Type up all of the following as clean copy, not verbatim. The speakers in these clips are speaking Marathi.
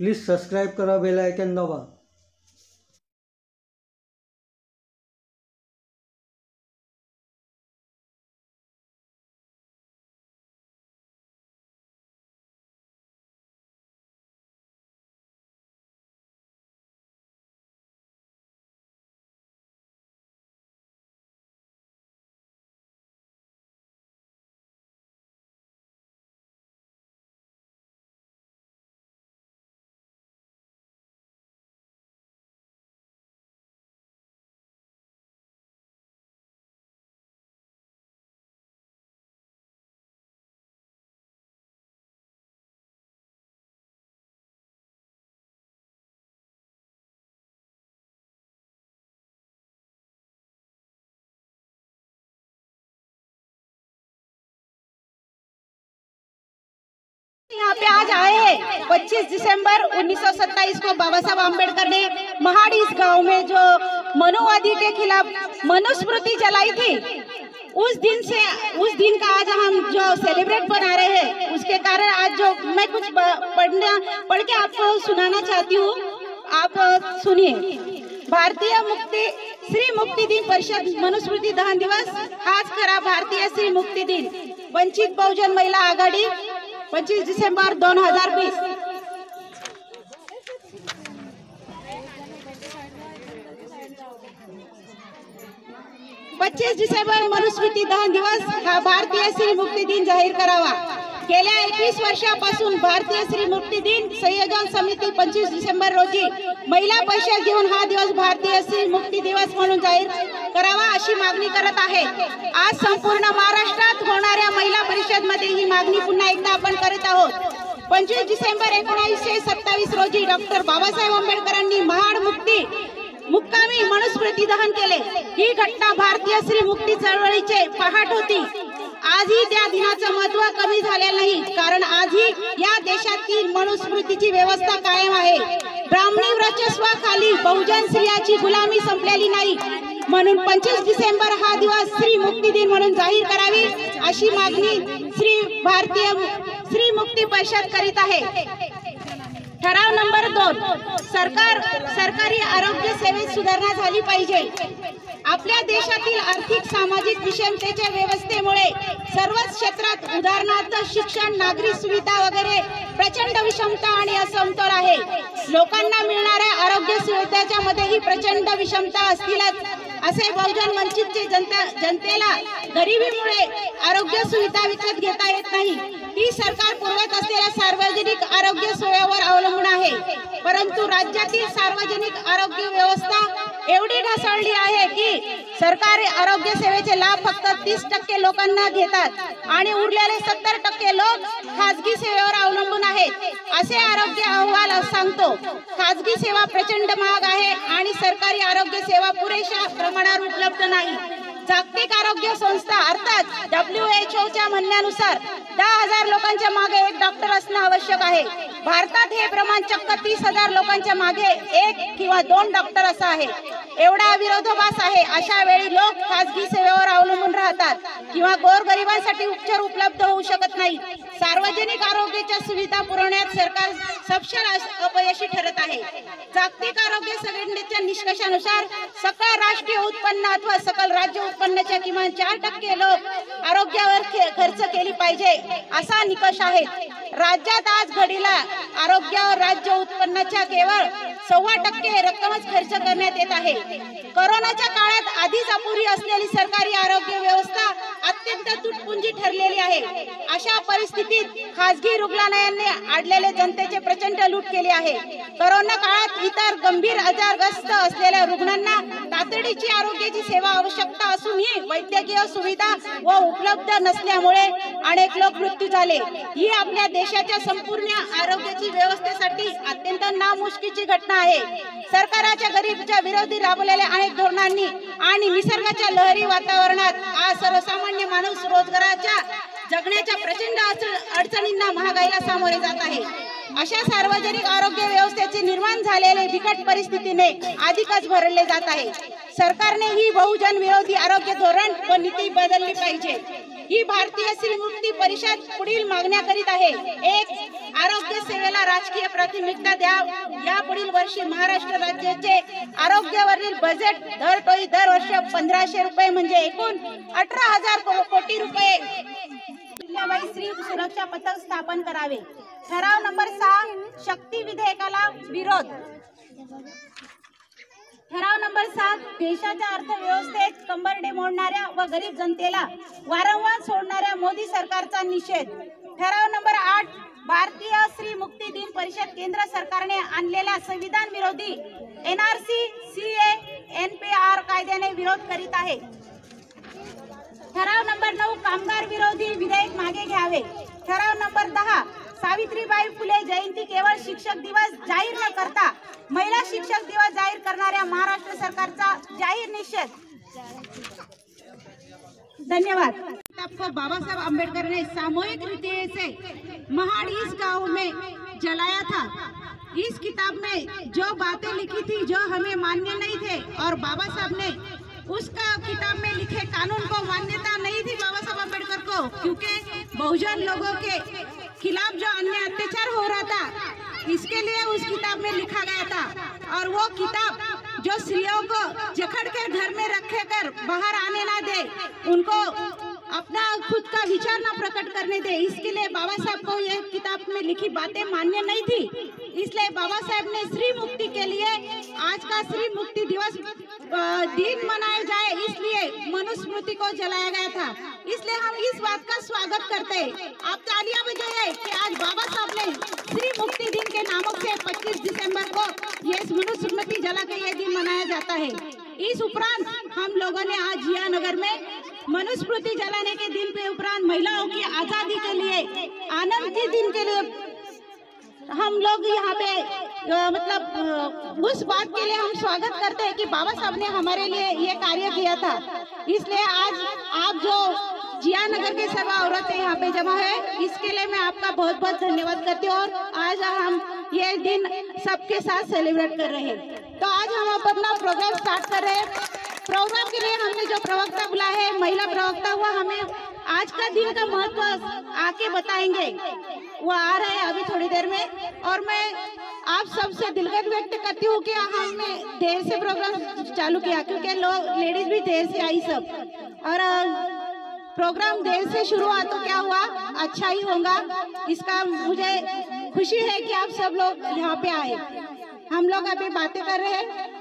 प्लीज सबस्क्राइब करा, बेल आइकन दबा। यहाँ पे आज आए हैं 25 दिसंबर 1927 को बाबा साहब आम्बेडकर ने महाड़ इस गांव में जो मनुवादी के खिलाफ मनुस्मृति जलाई थी, उस दिन का आज हम जो सेलिब्रेट बना रहे हैं, उसके कारण आज जो मैं कुछ पढ़ के आपको सुनाना चाहती हूँ, आप सुनिए। भारतीय श्री मुक्ति दिन परिषद मनुस्मृती दहन दिवस हाच खरा भारतीय श्री मुक्ती दिन। वंचित बहुजन महिला आघाडी 25 डिसेंबर 2020। डिसेंबर मनुस्मृती दहन दिवस हा भारतीय स्त्री मुक्ती दिन जाहीर करावा। गेल्या 21 वर्षापासून भारतीय स्त्री मुक्ती दिन संयोजन समिती 25 डिसेंबर रोजी महिला परिषद घेऊन हा दिवस भारतीय स्त्री मुक्ती दिवस म्हणून जाहीर करावा अशी मागणी करत आहे। आज संपूर्ण महाराष्ट्रात होणाऱ्या महिला परिषद मध्ये ही मागणी पुन्हा एकदा आपण करीत आहोत। 25 डिसेंबर 1927 रोजी डॉक्टर बाबासाहेब आंबेडकरांनी महाड मुक्कामी मनुस्मृती दहन केले। ही घटना भारतीय स्त्री मुक्ती चळवळीचे पहाट होती। आजही त्या दिनाचं महत्त्व कमी झाले नाही, कारण आजही या देशातील मनुस्मृतीची व्यवस्था कायम आहे। ब्राह्मणी वर्चस्वाखाली बहुजन स्त्रियांची गुलामी संपलेली नाही, म्हणून 25 डिसेंबर हा दिवस स्त्री मुक्ती दिन म्हणून जाहीर करावी अशी मागणी भारतीय स्त्री मुक्ती परिषद करीत आहे। ठराव नंबर 2, सरकारी आरोग्य सेवेत सुधारणा झाली पाहिजे। आपल्या देशातील आर्थिक सामाजिक विषमतेच्या व्यवस्थेमुळे सर्वच क्षेत्रात उदाहरणार्थ शिक्षण, नागरी सुविधा वगैरे प्रचंड विषमता आणि असमतोल आहे। लोकांना मिळणाऱ्या आरोग्य सुविधांच्या मध्येही प्रचंड विषमता असतीलच, असे बहुजन वंचितचे जनतेला गरिबीमुळे आरोग्य सुविधा विकत घेता येत नाही। ही सरकार पुरवत असलेल्या सार्वजनिक आरोग्य सेवेवर अवलंबून आहे, परंतु राज्यातील सार्वजनिक आरोग्य व्यवस्था एवढी ढासळली आहे की सरकारी आरोग्य सेवेचे लाभ फक्त 30% लोकांना घेतात आणि उरलेले 70% लोक खासगी सेवेवर अवलंबून आहेत असे आरोग्य अहवाल सांगतो। खासगी सेवा प्रचंड महाग आहे आणि सरकारी आरोग्य सेवा पुरेशा प्रमाणावर उपलब्ध नाही। जागतिक आरोग्य संस्था अर्थात WHO म्हणण्यानुसार 10,000 लोकांच्या मागे एक डॉक्टर असणे आवश्यक आहे। भारतात हे प्रमाण चक्क 30,000 लोकांच्या मागे 1 किंवा 2 डॉक्टर असं आहे। एवढा विरोधाभास आहे। अशा वेळी लोक खासगी सेवेवर अवलंबून राहतात किंवा गोरगरिबांसाठी उपचार उपलब्ध होऊ शकत नाही। सार्वजनिक आरोग्याच्या सुविधा पुरवण्यात सरकार सपशेल अपयशी ठरत आहे। जागतिक आरोग्य संघटनेच्या निष्कर्षानुसार सकल राष्ट्रीय उत्पन्न अथवा सकल राज्य उत्पन्नाच्या किमान 4% लोक आरोग्यावर खर्च केली पाहिजे असा निकष आहे। राज्यात आज घडीला आरोग्यावर राज्य उत्पन्नाच्या केवळ 1.25% रक्कमच खर्च करण्यात येत आहे। कोरोनाच्या काळात आधीच अपुरी असलेली सरकारी आरोग्य व्यवस्था अत्यंत तुटपुंजी ठरलेली आहे। अशा परिस्थितीत खासगी रुग्णालयांनी अडलेले जनतेचे प्रचंड लूट केली आहे। कोरोना काळात इतर गंभीर आजारग्रस्त असलेल्या रुग्णांना तातडीची आरोग्याची सेवा आवश्यकता असूनही वैद्यकीय सुविधा व उपलब्ध नसल्यामुळे अनेक लोक मृत्यू झाले। ही आपल्या देशाच्या संपूर्ण आरोग्याची व्यवस्थेसाठी अत्यंत नामुष्कीची घटना आहे। सरकारच्या गरिबीच्या विरोधी राबवलेल्या अनेक धोरणांनी आणि निसर्गाच्या लहरी वातावरणात आज सर्वसामान्य माणूस रोजगाराच्या जगण्याच्या प्रचंड अडचणींना, महागाईला सामोरे जात आहे। अशा सार्वजनिक आरोग्य व्यवस्थेचे निर्माण झालेले बिकट परिस्थितीने अधिकच भरले जात आहे। सरकारने ही बहुजन विरोधी आरोग्य धोरण व नीती बदलली पाहिजे। ही भारतीय स्त्री मुक्ती परिषद पुढील मागण्या करीत आहे. 1. आरोग्य सेवेला राजकीय प्राथमिकता द्या. या पुढील वर्षी महाराष्ट्र राज्याचे आरोग्यावरील बजेट दरडोई दरवर्षी 1500 रुपये म्हणजे एकूण 18,000 कोटी रुपये स्त्री सुरक्षा पथक स्थापन करावे. ठराव नंबर 6 शक्ती विधेयकाला विरोध. ठराव नंबर 7 देशाच्या अर्थव्यवस्थेत कंबरडे मोडणाऱ्या व गरीब जनतेला वारंवार सोडणाऱ्या मोदी सरकारचा निषेध. ठराव नंबर 8 भारतीय स्त्री मुक्ती दिन परिषद केंद्र सरकारने आणलेल्या संविधान विरोधी NRC CA NPR कायद्याने विरोध करीत आहे. ठराव नंबर 9 कामगार विरोधी विधेयक मागे घ्यावे. ठराव नंबर 10 सावित्रीबाई फुले जयंती केवळ शिक्षक दिवस जाहीर न करता महिला शिक्षक दिवस जाहीर करणाऱ्या महाराष्ट्र सरकारचा जाहीर निषेध. धन्यवाद. आपको बाबा साहब अम्बेडकर ने सामूहिक रीति से महाड़ इस गांव में जलाया था. इस किताब में जो बातें लिखी थी जो हमें मान्य नहीं थे और बाबा साहब ने उसका किताब में लिखे कानून को मान्यता नहीं थी बाबा साहब अम्बेडकर को, क्योंकि बहुजन लोगों के खिलाफ जो अन्य अत्याचार हो रहा था इसके लिए उस किताब में लिखा गया था. और वो किताब जो स्त्रियों को जकड़ के घर में रखे कर बाहर आने ना दे, उनको अपना खुद का विचार ना प्रकट करने दे, इसके लिए बाबा साहब को यह किताब में लिखी बातें मान्य नहीं थी. इसलिए बाबा साहब ने स्त्री मुक्ति के लिए आज का स्त्री मुक्ति दिवस दिन मनाया जाए, इसलिए मनुस्मृति को जलाया गया था. इसलिए हम इस बात का स्वागत करते हैं. आप तालियां बजाइए कि आज बाबा साहब ने स्त्री मुक्ति दिन के नामक से 25 दिसंबर को ये मनुस्मृति जला के ये दिन मनाया जाता है. इस उपरांत हम लोगों ने आज जियानगर में मनुस्मृति जलाने के दिन पे उपरांत महिलाओं की आजादी के लिए, आनंद के दिन के लिए हम लोग यहाँ पे मतलब उस बात के लिए हम स्वागत करते हैं कि बाबा साहब ने हमारे लिए ये कार्य किया था. इसलिए आज आप जो जियानगर के सब औरतें यहाँ पे जमा है, इसके लिए मैं आपका बहुत बहुत धन्यवाद करती हूँ. और आज हम ये दिन सबके साथ सेलिब्रेट कर रहे हैं. तो आज हम अपना प्रोग्राम स्टार्ट कर रहे हैं. प्रोग्राम के लिए हमने जो प्रवक्ता बुलाया है, महिला प्रवक्ता हुआ, हमें आज का दिन का महत्व आके बताएंगे. वो आ रहे हैं अभी थोड़ी देर में. और मैं आप सबसे दिलगत व्यक्त करती हूँ कि हमने देर से प्रोग्राम चालू किया, क्योंकि लोग लेडीज भी देर से आई सब, और प्रोग्राम देर से शुरू हुआ तो क्या हुआ, अच्छा ही होगा. इसका मुझे खुशी है कि आप सब लोग यहाँ पे आए. हम लोग अभी बातें कर रहे हैं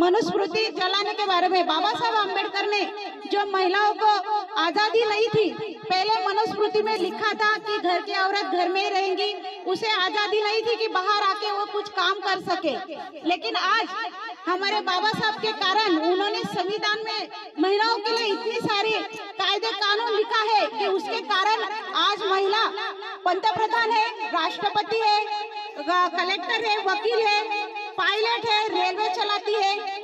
मनुस्मृति जलाने के बारे में. बाबा साहब अम्बेडकर ने जो महिलाओं को आजादी नहीं थी, पहले मनुस्मृति में लिखा था कि घर की औरत घर में ही रहेंगी, उसे आजादी नहीं थी कि बाहर आके वो कुछ काम कर सके. लेकिन आज हमारे बाबा साहब के कारण उन्होंने संविधान में महिलाओं के लिए इतनी सारी कायदे कानून लिखा है कि उसके कारण आज महिला पंतप्रधान है, राष्ट्रपति है, कलेक्टर है, वकील है, पायलट है, रेलवे चलाती है.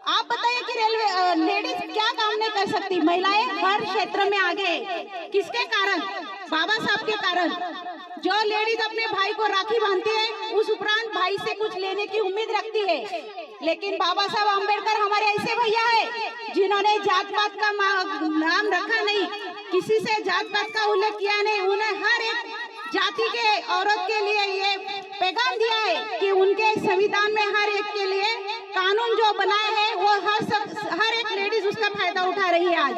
आप बताइए कि रेलवे लेडीज क्या काम नहीं कर सकती? महिलाएं हर क्षेत्र में आगे है. किसके कारण? बाबा साहब के कारण. जो लेडीज अपने भाई को राखी बांधती है, उस उपरांत भाई से कुछ लेने की उम्मीद रखती है. लेकिन बाबा साहब अम्बेडकर हमारे ऐसे भैया है जिन्होंने जात पात का नाम रखा नहीं, किसी से जात पात का उल्लेख किया नहीं. उन्हें हर एक जाति के औरत के लिए ये पैगाम दिया है कि उनके संविधान में हर एक के लिए कानून जो बनाया है वो हर एक लेडीज उसका फायदा उठा रही है आज,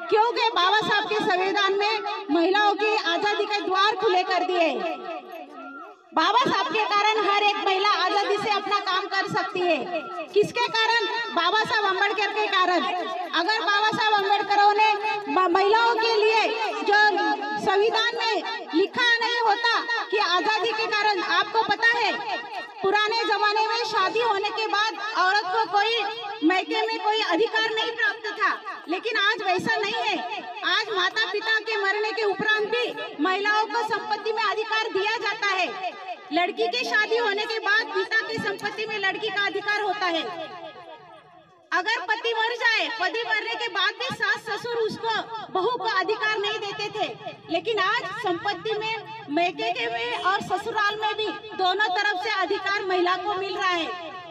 क्योंकि बाबा साहब के संविधान में महिलाओं की आजादी के द्वार खुले कर दिए. बाबा साहब के कारण हर एक महिला आजादी से अपना काम कर सकती है. किसके कारण? बाबा साहब अम्बेडकर के कारण. अगर बाबा साहब अम्बेडकरों ने महिलाओं के लिए जो संविधान में लिखा नहीं होता कि आजादी के कारण, आपको पता है पुराने जमाने में शादी होने के बाद औरत को कोई मैके में कोई अधिकार नहीं प्राप्त था, लेकिन आज वैसा नहीं है. आज माता पिता के मरने के उपरांत भी महिलाओं को संपत्ति में अधिकार दिया जाता है. लड़की की शादी होने के बाद पिता की संपत्ति में लड़की का अधिकार होता है. अगर पति मर जाए, पति मरने के बाद भी सास ससुर उसको बहू को अधिकार नहीं देते थे, लेकिन आज संपत्ति में, मैके के में और ससुराल में भी दोनों तरफ से अधिकार महिला को मिल रहा है.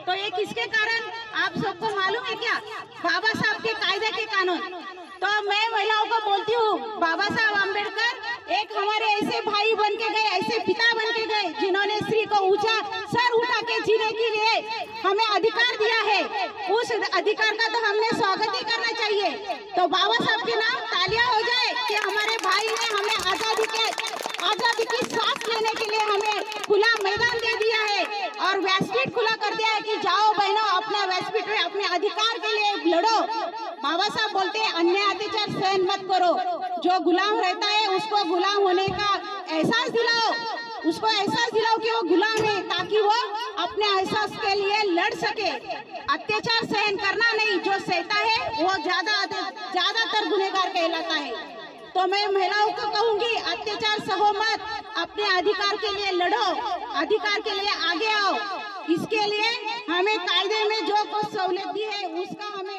तो ये किसके कारण? आप सबको मालूम है क्या? बाबा साहब के कायदे के कानून. तो मैं महिलाओं को बोलती हूँ, बाबा साहब आम्बेडकर एक हमारे ऐसे भाई बन के गए, ऐसे पिता बन के गए, जिन्होंने स्त्री को ऊंचा सर उठा के जीने के लिए हमें अधिकार दिया है। उस अधिकार का तो हमने स्वागत ही करना चाहिए। तो बाबा साहब के नाम तालियां हो जाए कि हमारे भाई ने हमें आजादी की सांस लेने के लिए हमें खुला मैदान दे दिया है और व्यासपीठ खुला कर दिया है कि जाओ बहनों, अपने व्यासपीठ में अपने अधिकार के लिए लड़ो। बाबा साहब बोलते हैं अन्याय अत्याचार सहन मत करो, जो गुलाम रहता है उसको गुलाम होने का एहसास दिलाओ, उसको एहसास दिलाओ कि वो गुलाम है, ताकि वो अपने एहसास के लिए लड़ सके। अत्याचार सहन करना नहीं, जो सहता है वो ज्यादातर गुनहगार कहलाता है। तो मैं महिलाओं को कहूंगी, अत्याचार सहो मत, अपने अधिकार के लिए लड़ो, अधिकार के लिए आगे आओ। इसके लिए हमें कायदे में जो कुछ सहूलियत दी है उसका हमें